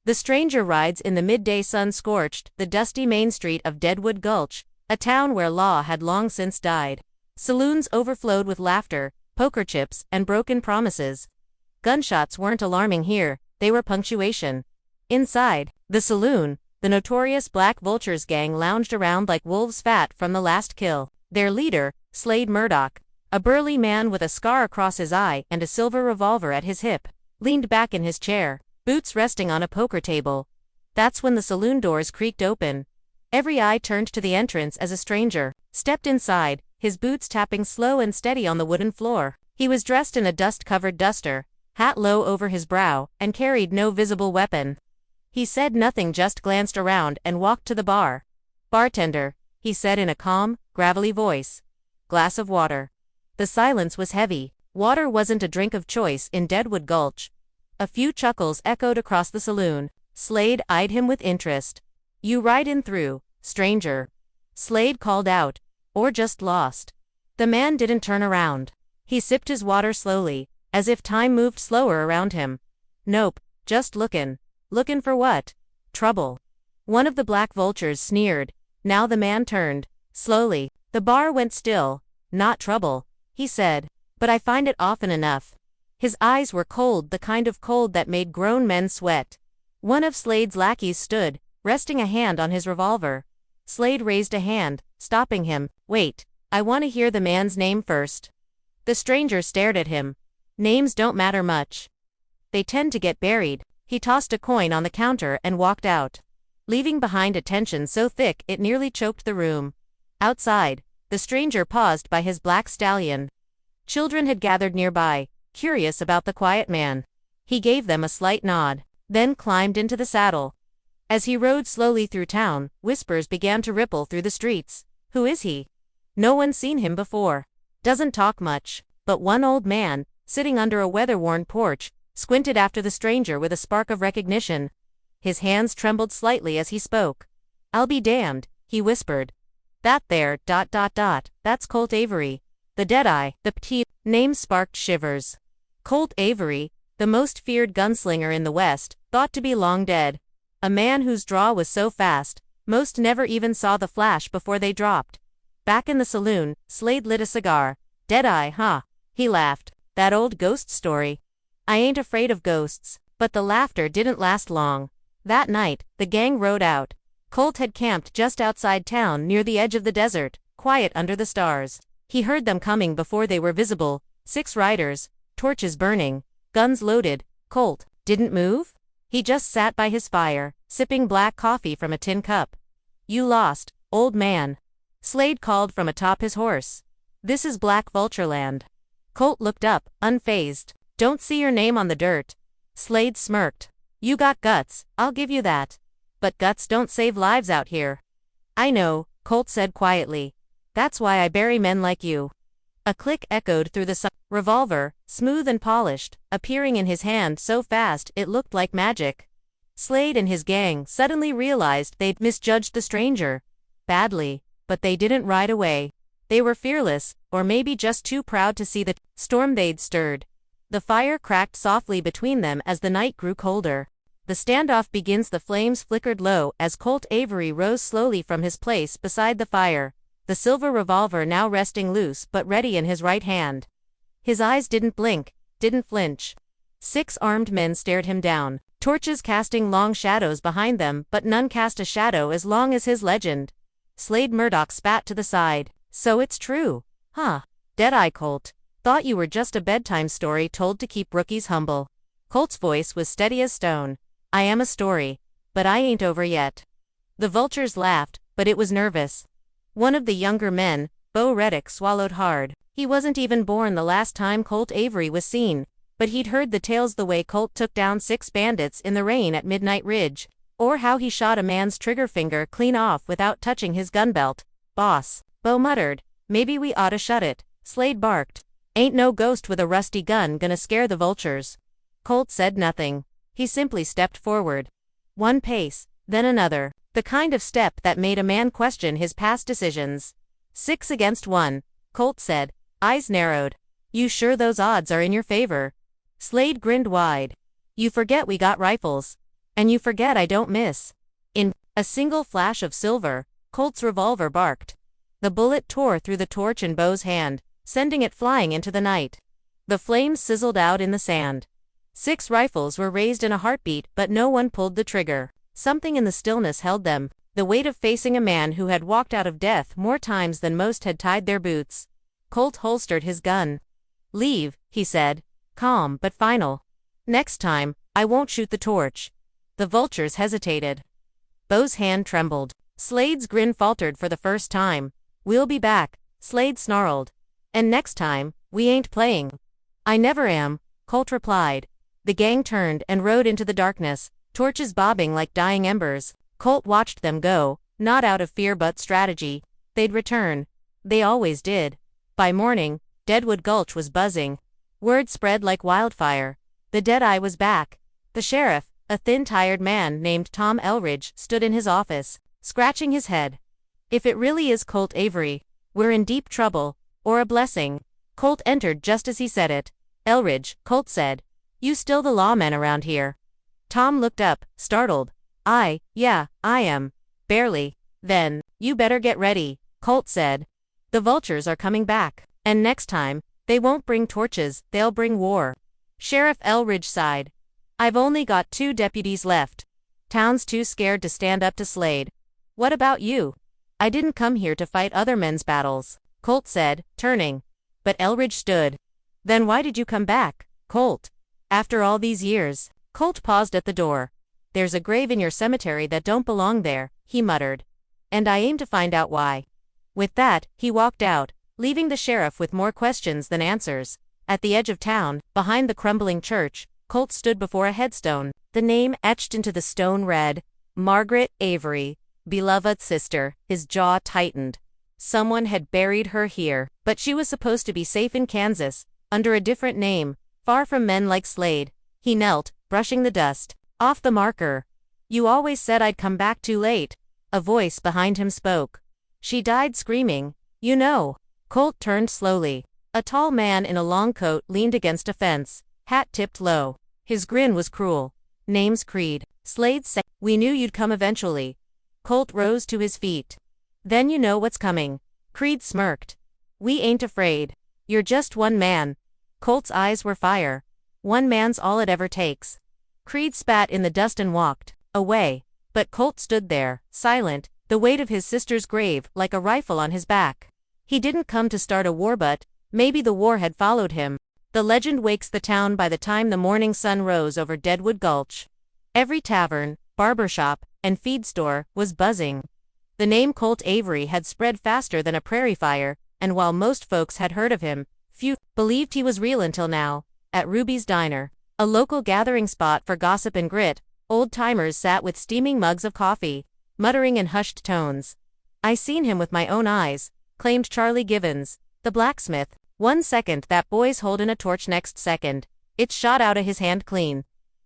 The stranger rides in the midday sun scorched, the dusty main street of Deadwood Gulch, a town where law had long since died. Saloons overflowed with laughter, poker chips, and broken promises. Gunshots weren't alarming here, they were punctuation. Inside the saloon, the notorious Black Vultures gang lounged around like wolves fat from the last kill. Their leader, Slade Murdoch, a burly man with a scar across his eye and a silver revolver at his hip, leaned back in his chair, boots resting on a poker table. That's when the saloon doors creaked open. Every eye turned to the entrance as a stranger stepped inside, his boots tapping slow and steady on the wooden floor. He was dressed in a dust-covered duster, hat low over his brow, and carried no visible weapon. He said nothing, just glanced around and walked to the bar. "Bartender," he said in a calm, gravelly voice. "Glass of water." The silence was heavy. Water wasn't a drink of choice in Deadwood Gulch. A few chuckles echoed across the saloon. Slade eyed him with interest. "You ride in through, stranger," Slade called out. "Or just lost?" The man didn't turn around. He sipped his water slowly, as if time moved slower around him. "Nope, just lookin'." "Lookin' for what?" "Trouble." One of the Black Vultures sneered. Now the man turned. Slowly, the bar went still. "Not trouble," he said. "But I find it often enough." His eyes were cold, the kind of cold that made grown men sweat. One of Slade's lackeys stood, resting a hand on his revolver. Slade raised a hand, stopping him. "Wait, I want to hear the man's name first." The stranger stared at him. "Names don't matter much. They tend to get buried." He tossed a coin on the counter and walked out, leaving behind a tension so thick it nearly choked the room. Outside, the stranger paused by his black stallion. Children had gathered nearby, curious about the quiet man. He gave them a slight nod, then climbed into the saddle. As he rode slowly through town, whispers began to ripple through the streets. "Who is he? No one's seen him before. Doesn't talk much." But one old man, sitting under a weather-worn porch, squinted after the stranger with a spark of recognition. His hands trembled slightly as he spoke. "I'll be damned," he whispered. "That there, that's Colt Avery. The Deadeye." The name sparked shivers. Colt Avery, the most feared gunslinger in the West, thought to be long dead. A man whose draw was so fast, most never even saw the flash before they dropped. Back in the saloon, Slade lit a cigar. "Deadeye, huh?" he laughed. "That old ghost story. I ain't afraid of ghosts." But the laughter didn't last long. That night, the gang rode out. Colt had camped just outside town near the edge of the desert, quiet under the stars. He heard them coming before they were visible. 6 riders, torches burning, guns loaded. Colt didn't move. He just sat by his fire, sipping black coffee from a tin cup. "You lost, old man," Slade called from atop his horse. "This is Black Vulture land." Colt looked up, unfazed. "Don't see your name on the dirt." Slade smirked. "You got guts, I'll give you that. But guts don't save lives out here." "I know," Colt said quietly. "That's why I bury men like you." A click echoed through the revolver, smooth and polished, appearing in his hand so fast it looked like magic. Slade and his gang suddenly realized they'd misjudged the stranger. Badly, but they didn't ride away. They were fearless, or maybe just too proud to see the storm they'd stirred. The fire cracked softly between them as the night grew colder. The standoff begins. The flames flickered low as Colt Avery rose slowly from his place beside the fire, the silver revolver now resting loose but ready in his right hand. His eyes didn't blink, didn't flinch. 6 armed men stared him down, torches casting long shadows behind them, but none cast a shadow as long as his legend. Slade Murdoch spat to the side. "So it's true, huh? Deadeye Colt. Thought you were just a bedtime story told to keep rookies humble." Colt's voice was steady as stone. "I am a story, but I ain't over yet." The vultures laughed, but it was nervous. One of the younger men, Bo Reddick, swallowed hard. He wasn't even born the last time Colt Avery was seen, but he'd heard the tales, the way Colt took down 6 bandits in the rain at Midnight Ridge, or how he shot a man's trigger finger clean off without touching his gun belt. "Boss," Bo muttered, "maybe we oughta shut it." Slade barked. "Ain't no ghost with a rusty gun gonna scare the vultures." Colt said nothing. He simply stepped forward. One pace, then another, the kind of step that made a man question his past decisions. 6 against 1, Colt said, eyes narrowed. "You sure those odds are in your favor?" Slade grinned wide. "You forget we got rifles." And you forget I don't miss. In a single flash of silver, Colt's revolver barked. The bullet tore through the torch in Beau's hand, sending it flying into the night. The flames sizzled out in the sand. 6 rifles were raised in a heartbeat, but no one pulled the trigger. Something in the stillness held them, the weight of facing a man who had walked out of death more times than most had tied their boots. Colt holstered his gun. "Leave," he said, calm but final. "Next time, I won't shoot the torch." The vultures hesitated. Beau's hand trembled. Slade's grin faltered for the first time. "We'll be back," Slade snarled. "And next time, we ain't playing." "I never am," Colt replied. The gang turned and rode into the darkness, torches bobbing like dying embers. Colt watched them go, not out of fear but strategy. They'd return. They always did. By morning, Deadwood Gulch was buzzing. Word spread like wildfire. The Deadeye was back. The sheriff, a thin, tired man named Tom Elridge, stood in his office, scratching his head. "If it really is Colt Avery, we're in deep trouble, or a blessing." Colt entered just as he said it. "Elridge," Colt said, "you still the lawman around here?" Tom looked up, startled. Yeah, I am. Barely." "Then, you better get ready," Colt said. "The vultures are coming back. And next time, they won't bring torches, they'll bring war." Sheriff Elridge sighed. "I've only got 2 deputies left. Town's too scared to stand up to Slade." "What about you?" "I didn't come here to fight other men's battles," Colt said, turning. But Elridge stood. "Then why did you come back, Colt? After all these years?" Colt paused at the door. "There's a grave in your cemetery that don't belong there," he muttered. "And I aim to find out why." With that, he walked out, leaving the sheriff with more questions than answers. At the edge of town, behind the crumbling church, Colt stood before a headstone. The name etched into the stone read, "Margaret Avery, beloved sister." His jaw tightened. Someone had buried her here, but she was supposed to be safe in Kansas, under a different name, far from men like Slade. He knelt, brushing the dust off the marker. "You always said I'd come back too late," a voice behind him spoke. "She died screaming, you know." Colt turned slowly. A tall man in a long coat leaned against a fence, hat tipped low. His grin was cruel. "Name's Creed." Slade said, "We knew you'd come eventually." Colt rose to his feet. "Then you know what's coming." Creed smirked. "We ain't afraid. You're just one man." Colt's eyes were fire. "One man's all it ever takes." Creed spat in the dust and walked away. But Colt stood there, silent, the weight of his sister's grave like a rifle on his back. He didn't come to start a war, but maybe the war had followed him. The legend wakes the town by the time the morning sun rose over Deadwood Gulch. Every tavern, barber shop, and feed store was buzzing. The name Colt Avery had spread faster than a prairie fire, and while most folks had heard of him, few believed he was real until now. At Ruby's Diner, a local gathering spot for gossip and grit, old-timers sat with steaming mugs of coffee, muttering in hushed tones. "I seen him with my own eyes," claimed Charlie Givens, the blacksmith. "One second that boy's holdin' a torch, next second it's shot out of his hand clean."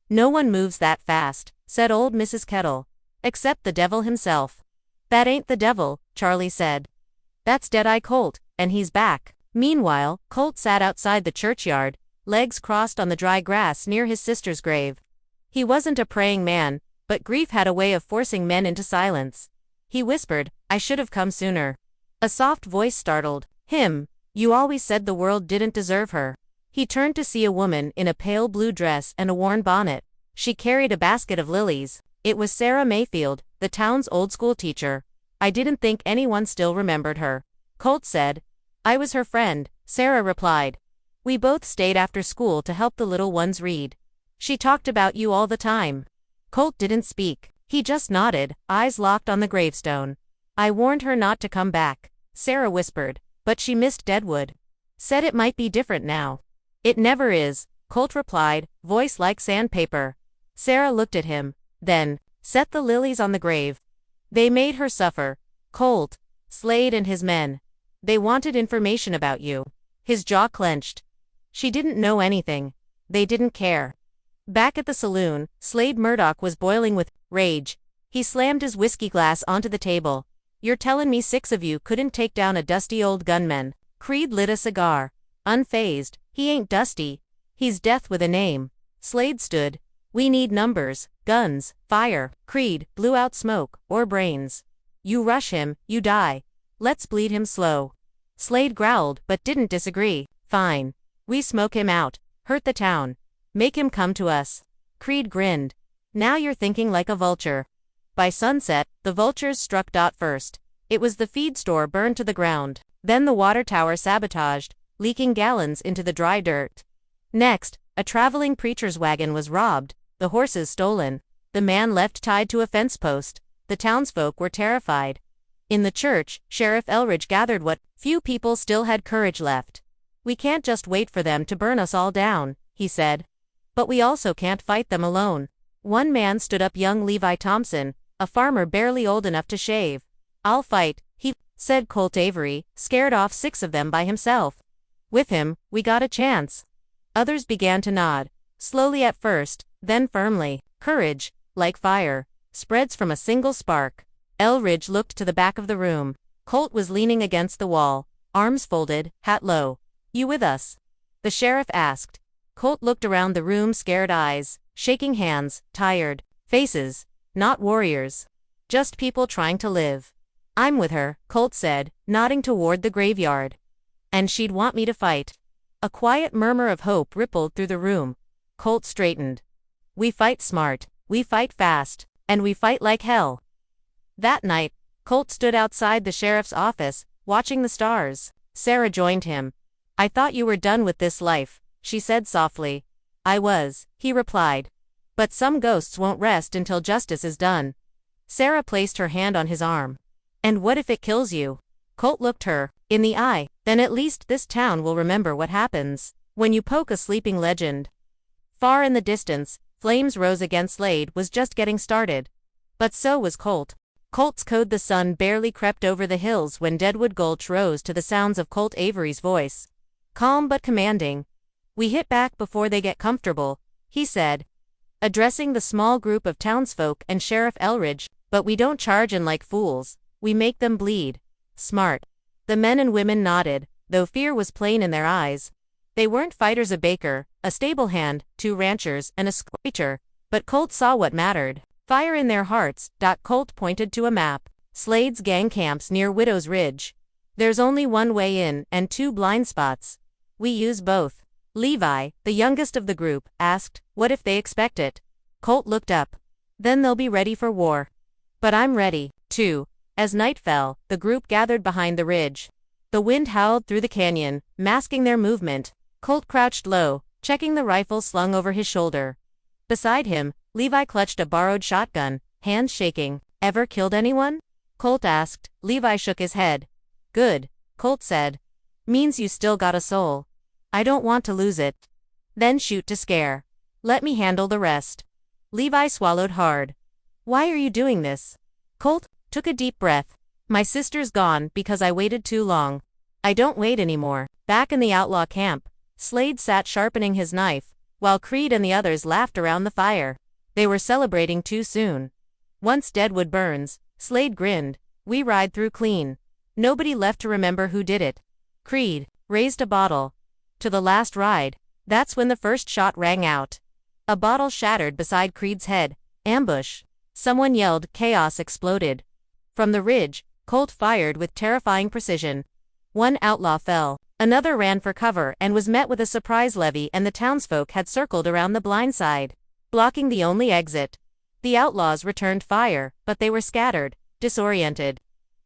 "No one moves that fast," said old Mrs. Kettle. "Except the devil himself." "That ain't the devil," Charlie said. "That's Deadeye Colt, and he's back." Meanwhile, Colt sat outside the churchyard, legs crossed on the dry grass near his sister's grave. He wasn't a praying man, but grief had a way of forcing men into silence. He whispered, "I should have come sooner." A soft voice startled him. "You always said the world didn't deserve her." He turned to see a woman in a pale blue dress and a worn bonnet. She carried a basket of lilies. It was Sarah Mayfield, the town's old school teacher. "I didn't think anyone still remembered her," Colt said. "I was her friend," Sarah replied. "We both stayed after school to help the little ones read. She talked about you all the time." Colt didn't speak. He just nodded, eyes locked on the gravestone. "I warned her not to come back," Sarah whispered, "but she missed Deadwood. Said it might be different now." "It never is," Colt replied, voice like sandpaper. Sarah looked at him, then set the lilies on the grave. "They made her suffer, Colt. Slade and his men. They wanted information about you." His jaw clenched. "She didn't know anything. They didn't care." Back at the saloon, Slade Murdoch was boiling with rage. He slammed his whiskey glass onto the table. "You're tellin' me 6 of you couldn't take down a dusty old gunman?" Creed lit a cigar. "Unfazed. He ain't dusty. He's death with a name." Slade stood, We need numbers, guns, fire. Creed blew out smoke, or brains. You rush him, you die. Let's bleed him slow. Slade growled, but didn't disagree. Fine. We smoke him out, hurt the town. Make him come to us. Creed grinned. Now you're thinking like a vulture. By sunset, the vultures struck first. It was the feed store burned to the ground. Then the water tower sabotaged, leaking gallons into the dry dirt. Next, a traveling preacher's wagon was robbed, the horses stolen, the man left tied to a fence post. The townsfolk were terrified. In the church, Sheriff Elridge gathered what few people still had courage left. We can't just wait for them to burn us all down, he said. But we also can't fight them alone. One man stood up, young Levi Thompson, a farmer barely old enough to shave. I'll fight, he said. Colt Avery scared off 6 of them by himself. With him, we got a chance. Others began to nod, slowly at first, then firmly. Courage, like fire, spreads from a single spark. Elridge looked to the back of the room. Colt was leaning against the wall, arms folded, hat low. You with us? The sheriff asked. Colt looked around the room, scared eyes, shaking hands, tired faces. Not warriors. Just people trying to live. I'm with her, Colt said, nodding toward the graveyard. And she'd want me to fight. A quiet murmur of hope rippled through the room. Colt straightened. We fight smart, we fight fast, and we fight like hell. That night, Colt stood outside the sheriff's office, watching the stars. Sarah joined him. I thought you were done with this life, she said softly. I was, he replied. But some ghosts won't rest until justice is done. Sarah placed her hand on his arm. And what if it kills you? Colt looked her in the eye. Then at least this town will remember what happens when you poke a sleeping legend. Far in the distance, flames rose against Slade was just getting started. But so was Colt. Colt's code. The sun barely crept over the hills when Deadwood Gulch rose to the sounds of Colt Avery's voice. Calm but commanding. We hit back before they get comfortable, he said, addressing the small group of townsfolk and Sheriff Elridge, but we don't charge in like fools, we make them bleed. Smart. The men and women nodded, though fear was plain in their eyes. They weren't fighters. A baker, a stable hand, 2 ranchers, and a screecher, but Colt saw what mattered. Fire in their hearts. Colt pointed to a map. Slade's gang camps near Widow's Ridge. There's only one way in, and 2 blind spots. We use both. Levi, the youngest of the group, asked, what if they expect it? Colt looked up. Then they'll be ready for war. But I'm ready, too. As night fell, the group gathered behind the ridge. The wind howled through the canyon, masking their movement. Colt crouched low, checking the rifle slung over his shoulder. Beside him, Levi clutched a borrowed shotgun, hands shaking. Ever killed anyone? Colt asked. Levi shook his head. Good, Colt said. Means you still got a soul. I don't want to lose it. Then shoot to scare. Let me handle the rest. Levi swallowed hard. Why are you doing this? Colt took a deep breath. My sister's gone because I waited too long. I don't wait anymore. Back in the outlaw camp, Slade sat sharpening his knife, while Creed and the others laughed around the fire. They were celebrating too soon. Once Deadwood burns, Slade grinned, we ride through clean. Nobody left to remember who did it. Creed raised a bottle. To the last ride. That's when the first shot rang out. A bottle shattered beside Creed's head. Ambush. Someone yelled. Chaos exploded. From the ridge, Colt fired with terrifying precision. One outlaw fell. Another ran for cover and was met with a surprise levy, and the townsfolk had circled around the blind side, blocking the only exit. The outlaws returned fire, but they were scattered, disoriented.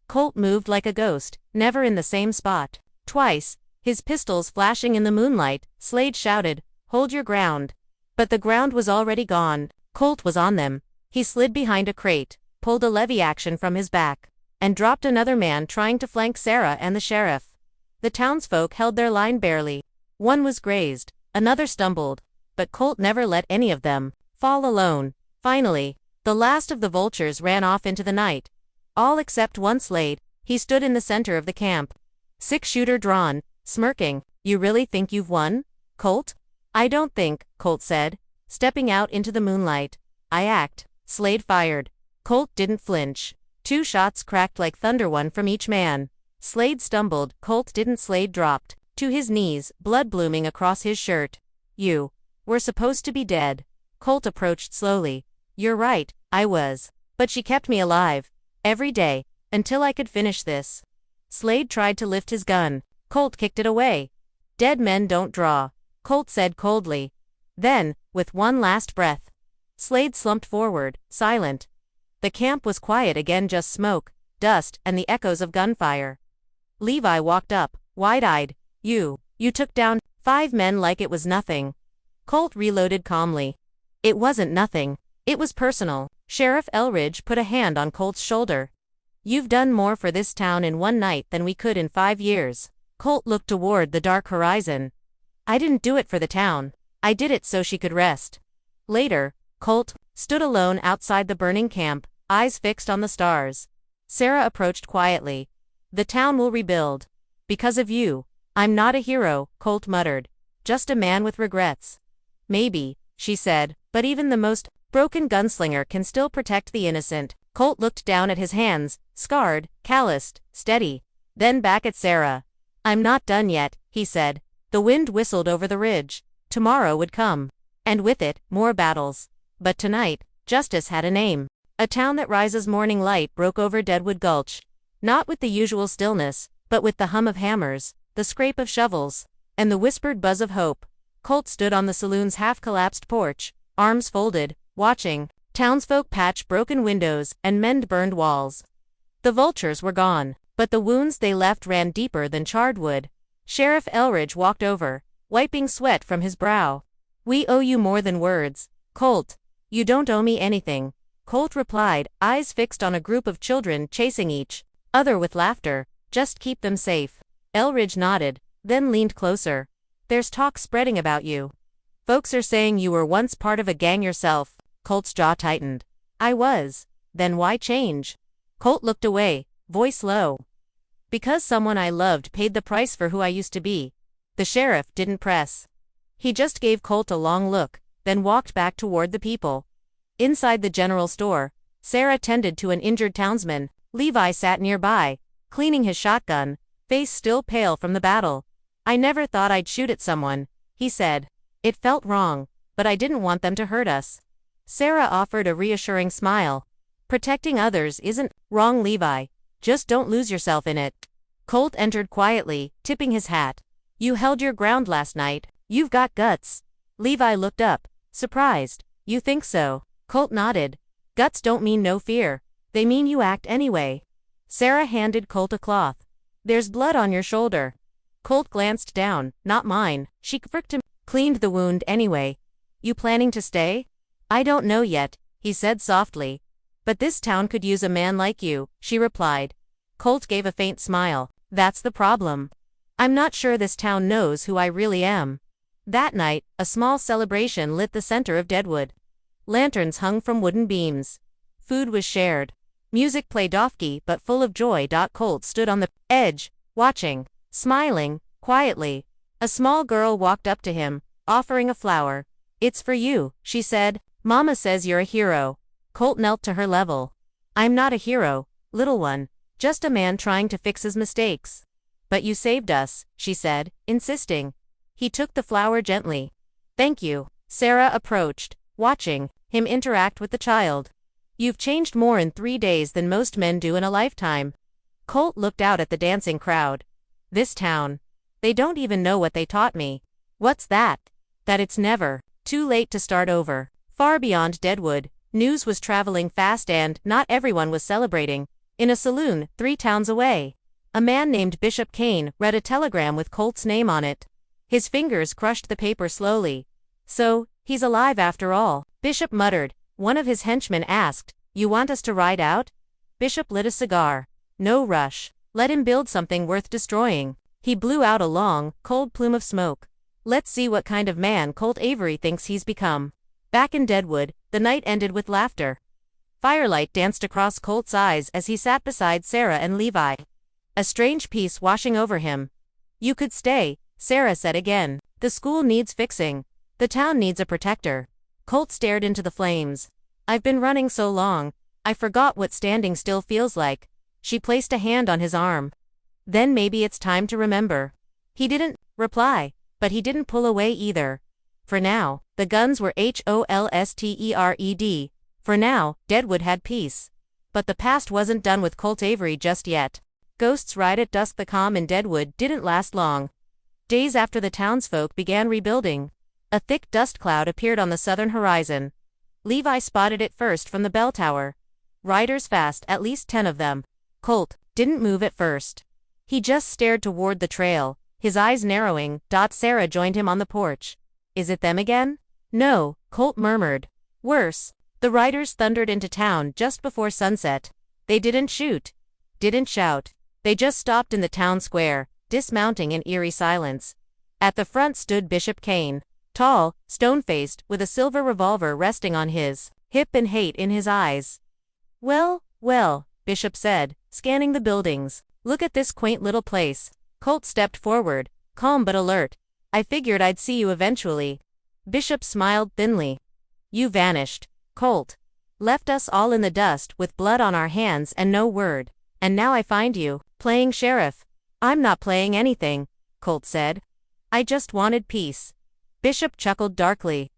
Colt moved like a ghost, never in the same spot. Twice, his pistols flashing in the moonlight, Slade shouted, "Hold your ground." But the ground was already gone. Colt was on them. He slid behind a crate, pulled a levy action from his back, and dropped another man trying to flank Sarah and the sheriff. The townsfolk held their line barely. One was grazed, another stumbled, but Colt never let any of them fall alone. Finally, the last of the vultures ran off into the night. All except one. Slade. He stood in the center of the camp. 6-shooter drawn, smirking. You really think you've won, Colt? I don't think, Colt said, stepping out into the moonlight. I act. Slade fired. Colt didn't flinch. 2 shots cracked like thunder, one from each man. Slade stumbled. Colt didn't. Slade dropped to his knees, blood blooming across his shirt. You were supposed to be dead. Colt approached slowly. You're right, I was. But she kept me alive. Every day. Until I could finish this. Slade tried to lift his gun. Colt kicked it away. Dead men don't draw, Colt said coldly. Then, with one last breath, Slade slumped forward, silent. The camp was quiet again, just smoke, dust, and the echoes of gunfire. Levi walked up, wide-eyed. You took down 5 men like it was nothing. Colt reloaded calmly. It wasn't nothing. It was personal. Sheriff Elridge put a hand on Colt's shoulder. You've done more for this town in one night than we could in 5 years. Colt looked toward the dark horizon. I didn't do it for the town. I did it so she could rest. Later, Colt stood alone outside the burning camp, eyes fixed on the stars. Sarah approached quietly. The town will rebuild. Because of you. I'm not a hero, Colt muttered. Just a man with regrets. Maybe, she said, but even the most broken gunslinger can still protect the innocent. Colt looked down at his hands, scarred, calloused, steady. Then back at Sarah. I'm not done yet, he said. The wind whistled over the ridge. Tomorrow would come. And with it, more battles. But tonight, justice had a name. A town that rises morning light broke over Deadwood Gulch. Not with the usual stillness, but with the hum of hammers, the scrape of shovels, and the whispered buzz of hope. Colt stood on the saloon's half-collapsed porch, arms folded, watching townsfolk patch broken windows and mend burned walls. The vultures were gone, but the wounds they left ran deeper than charred wood. Sheriff Elridge walked over, wiping sweat from his brow. We owe you more than words, Colt. You don't owe me anything, Colt replied, eyes fixed on a group of children chasing each other with laughter. Just keep them safe. Elridge nodded, then leaned closer. There's talk spreading about you. Folks are saying you were once part of a gang yourself. Colt's jaw tightened. I was. Then why change? Colt looked away, voice low. Because someone I loved paid the price for who I used to be. The sheriff didn't press. He just gave Colt a long look, then walked back toward the people. Inside the general store, Sarah tended to an injured townsman. Levi sat nearby, cleaning his shotgun, face still pale from the battle. I never thought I'd shoot at someone, he said. It felt wrong, but I didn't want them to hurt us. Sarah offered a reassuring smile. Protecting others isn't wrong, Levi. Just don't lose yourself in it. Colt entered quietly, tipping his hat. You held your ground last night. You've got guts. Levi looked up, surprised. You think so? Colt nodded. Guts don't mean no fear. They mean you act anyway. Sarah handed Colt a cloth. There's blood on your shoulder. Colt glanced down. Not mine. She fricked him. Cleaned the wound anyway. You planning to stay? I don't know yet, he said softly. But this town could use a man like you, she replied. Colt gave a faint smile. That's the problem. I'm not sure this town knows who I really am. That night, a small celebration lit the center of Deadwood. Lanterns hung from wooden beams. Food was shared. Music played off-key but full of joy. Colt stood on the edge, watching, smiling, quietly. A small girl walked up to him, offering a flower. It's for you, she said. Mama says you're a hero. Colt knelt to her level. I'm not a hero, little one. Just a man trying to fix his mistakes. But you saved us, she said, insisting. He took the flower gently. Thank you. Sarah approached, watching him interact with the child. You've changed more in 3 days than most men do in a lifetime. Colt looked out at the dancing crowd. This town. They don't even know what they taught me. What's that? That it's never too late to start over. Far beyond Deadwood, news was traveling fast and not everyone was celebrating. In a saloon 3 towns away, a man named Bishop Kane read a telegram with Colt's name on it. His fingers crushed the paper slowly. So, he's alive after all, Bishop muttered. One of his henchmen asked, You want us to ride out? Bishop lit a cigar. No rush. Let him build something worth destroying. He blew out a long, cold plume of smoke. Let's see what kind of man Colt Avery thinks he's become. Back in Deadwood, the night ended with laughter. Firelight danced across Colt's eyes as he sat beside Sarah and Levi. A strange peace washing over him. You could stay, Sarah said again. The school needs fixing. The town needs a protector. Colt stared into the flames. I've been running so long, I forgot what standing still feels like. She placed a hand on his arm. Then maybe it's time to remember. He didn't reply, but he didn't pull away either. For now, the guns were HOLSTERED. For now, Deadwood had peace. But the past wasn't done with Colt Avery just yet. Ghosts ride at dusk. The calm in Deadwood didn't last long. Days after the townsfolk began rebuilding, a thick dust cloud appeared on the southern horizon. Levi spotted it first from the bell tower. Riders fast, at least 10 of them. Colt didn't move at first. He just stared toward the trail, his eyes narrowing. Sarah joined him on the porch. Is it them again? No, Colt murmured. Worse. The riders thundered into town just before sunset. They didn't shoot. Didn't shout. They just stopped in the town square, dismounting in eerie silence. At the front stood Bishop Kane. Tall, stone-faced, with a silver revolver resting on his hip and hate in his eyes. Well, Bishop said, scanning the buildings. Look at this quaint little place. Colt stepped forward, calm but alert. I figured I'd see you eventually. Bishop smiled thinly. You vanished, Colt. Left us all in the dust with blood on our hands and no word. And now I find you, playing sheriff. I'm not playing anything, Colt said. I just wanted peace. Bishop chuckled darkly.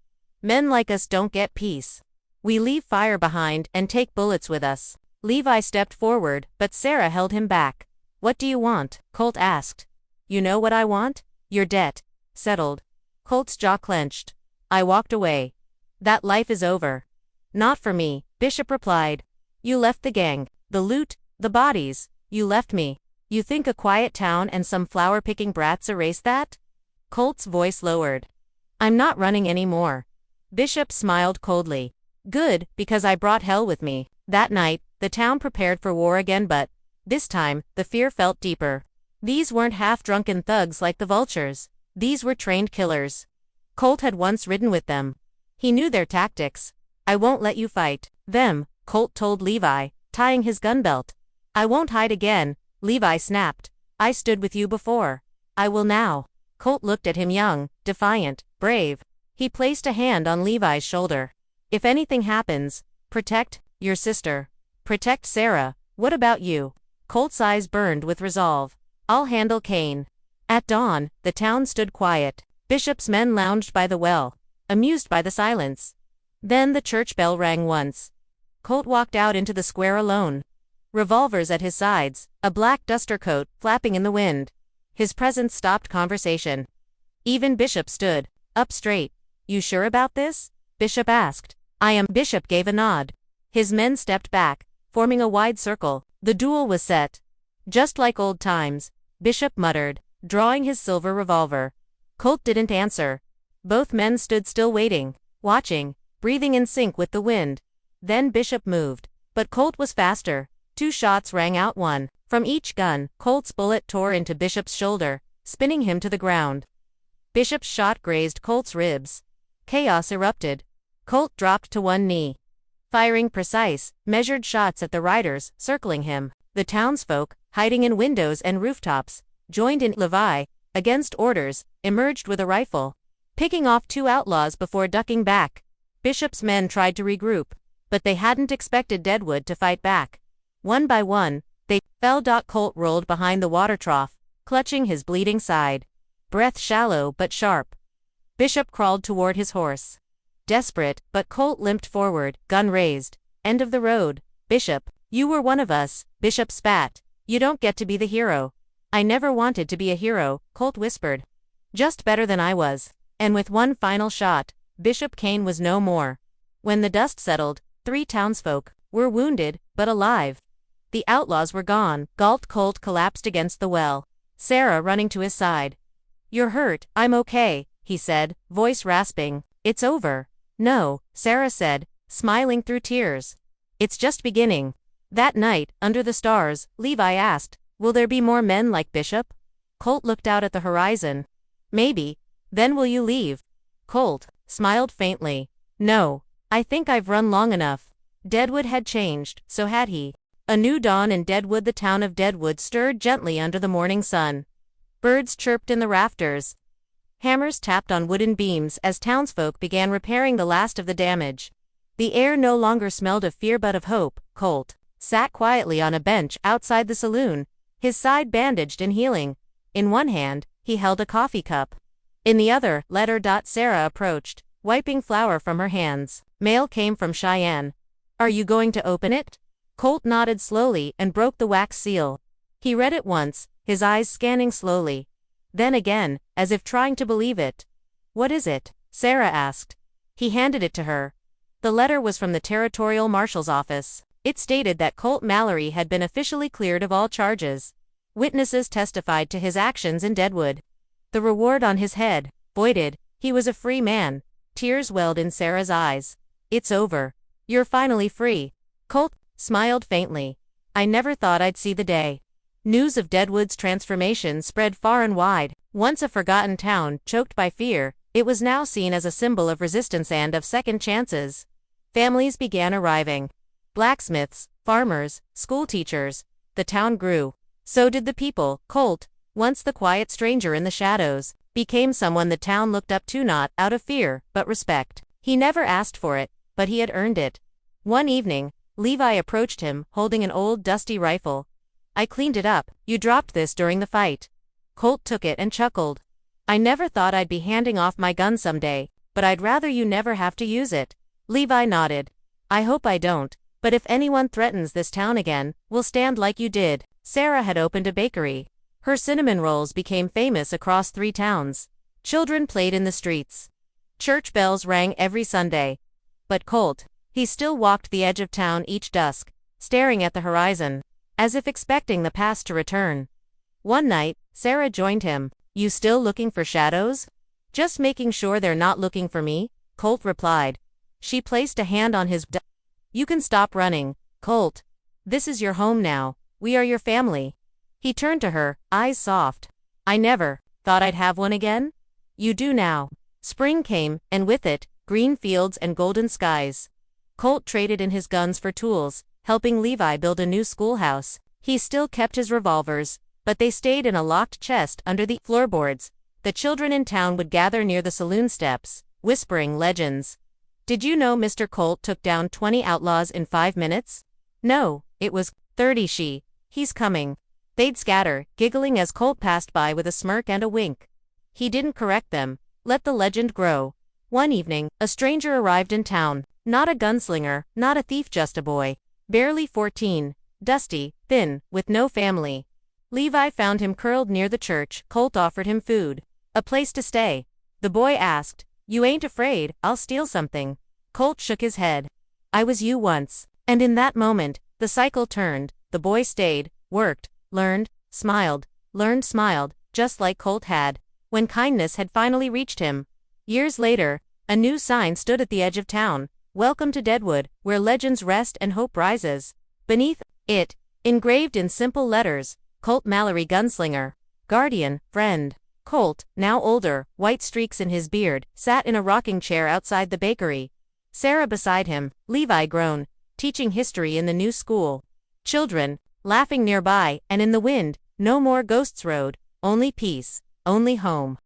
Men like us don't get peace. We leave fire behind and take bullets with us. Levi stepped forward, but Sarah held him back. What do you want? Colt asked. You know what I want? Your debt. Settled. Colt's jaw clenched. I walked away. That life is over. Not for me, Bishop replied. You left the gang, the loot, the bodies. You left me. You think a quiet town and some flower-picking brats erase that? Colt's voice lowered. I'm not running anymore. Bishop smiled coldly. Good, because I brought hell with me. That night, the town prepared for war again, but this time, the fear felt deeper. These weren't half-drunken thugs like the vultures. These were trained killers. Colt had once ridden with them. He knew their tactics. I won't let you fight them, Colt told Levi, tying his gun belt. I won't hide again, Levi snapped. I stood with you before. I will now. Colt looked at him, young, defiant, brave. He placed a hand on Levi's shoulder. If anything happens, protect your sister. Protect Sarah. What about you? Colt's eyes burned with resolve. I'll handle Kane. At dawn, the town stood quiet. Bishop's men lounged by the well, amused by the silence. Then the church bell rang once. Colt walked out into the square alone. Revolvers at his sides, a black duster coat flapping in the wind. His presence stopped conversation. Even Bishop stood up straight. You sure about this? Bishop asked. I am. Bishop gave a nod. His men stepped back, forming a wide circle. The duel was set. Just like old times, Bishop muttered, drawing his silver revolver. Colt didn't answer. Both men stood still, waiting, watching, breathing in sync with the wind. Then Bishop moved. But Colt was faster. 2 shots rang out, one from each gun. Colt's bullet tore into Bishop's shoulder, spinning him to the ground. Bishop's shot grazed Colt's ribs. Chaos erupted. Colt dropped to one knee, firing precise, measured shots at the riders circling him. The townsfolk, hiding in windows and rooftops, joined in. Levi, against orders, emerged with a rifle, picking off 2 outlaws before ducking back. Bishop's men tried to regroup, but they hadn't expected Deadwood to fight back. One by one, they fell. Colt rolled behind the water trough, clutching his bleeding side. Breath shallow but sharp. Bishop crawled toward his horse. Desperate, but Colt limped forward, gun raised. End of the road, Bishop. You were one of us, Bishop spat. You don't get to be the hero. I never wanted to be a hero, Colt whispered. Just better than I was. And with one final shot, Bishop Kane was no more. When the dust settled, 3 townsfolk were wounded, but alive. The outlaws were gone. Gulped. Colt collapsed against the well, Sarah running to his side. You're hurt. I'm okay, he said, voice rasping. It's over. No, Sarah said, smiling through tears. It's just beginning. That night, under the stars, Levi asked, will there be more men like Bishop? Colt looked out at the horizon. Maybe. Then will you leave? Colt smiled faintly. No. I think I've run long enough. Deadwood had changed, so had he. A new dawn in Deadwood. The town of Deadwood stirred gently under the morning sun. Birds chirped in the rafters. Hammers tapped on wooden beams as townsfolk began repairing the last of the damage. The air no longer smelled of fear but of hope. Colt sat quietly on a bench outside the saloon, his side bandaged and healing. In one hand, he held a coffee cup. In the other letter, Sarah approached, wiping flour from her hands. Mail came from Cheyenne. Are you going to open it? Colt nodded slowly and broke the wax seal. He read it once, his eyes scanning slowly. Then again, as if trying to believe it. What is it? Sarah asked. He handed it to her. The letter was from the Territorial Marshal's office. It stated that Colt Mallory had been officially cleared of all charges. Witnesses testified to his actions in Deadwood. The reward on his head, voided, he was a free man. Tears welled in Sarah's eyes. It's over. You're finally free. Colt smiled faintly. I never thought I'd see the day. News of Deadwood's transformation spread far and wide. Once a forgotten town, choked by fear, it was now seen as a symbol of resistance and of second chances. Families began arriving. Blacksmiths, farmers, schoolteachers. The town grew. So did the people. Colt, once the quiet stranger in the shadows, became someone the town looked up to, not out of fear, but respect. He never asked for it, but he had earned it. One evening, Levi approached him, holding an old dusty rifle. I cleaned it up. You dropped this during the fight. Colt took it and chuckled. I never thought I'd be handing off my gun someday, but I'd rather you never have to use it. Levi nodded. I hope I don't, but if anyone threatens this town again, we'll stand like you did. Sarah had opened a bakery. Her cinnamon rolls became famous across 3 towns. Children played in the streets. Church bells rang every Sunday. But Colt, he still walked the edge of town each dusk, staring at the horizon, as if expecting the past to return. One night, Sarah joined him. You still looking for shadows? Just making sure they're not looking for me, Colt replied. She placed a hand on his You can stop running, Colt. This is your home now. We are your family. He turned to her, eyes soft. I never thought I'd have one again? You do now. Spring came, and with it, green fields and golden skies. Colt traded in his guns for tools, helping Levi build a new schoolhouse. He still kept his revolvers, but they stayed in a locked chest under the floorboards. The children in town would gather near the saloon steps, whispering legends. Did you know Mr. Colt took down 20 outlaws in 5 minutes? No, it was 30. He's coming. They'd scatter, giggling as Colt passed by with a smirk and a wink. He didn't correct them. Let the legend grow. One evening, a stranger arrived in town. Not a gunslinger, not a thief, just a boy. Barely 14. Dusty, thin, with no family. Levi found him curled near the church. Colt offered him food. A place to stay. The boy asked, You ain't afraid I'll steal something? Colt shook his head. I was you once. And in that moment, the cycle turned. The boy stayed, worked, learned, smiled, just like Colt had. When kindness had finally reached him. Years later, a new sign stood at the edge of town. Welcome to Deadwood, where legends rest and hope rises. Beneath it, engraved in simple letters, Colt Mallory, gunslinger, guardian, friend. Colt, now older, white streaks in his beard, sat in a rocking chair outside the bakery. Sarah beside him, Levi grown, teaching history in the new school. Children, laughing nearby, and in the wind, no more ghosts rode, only peace, only home.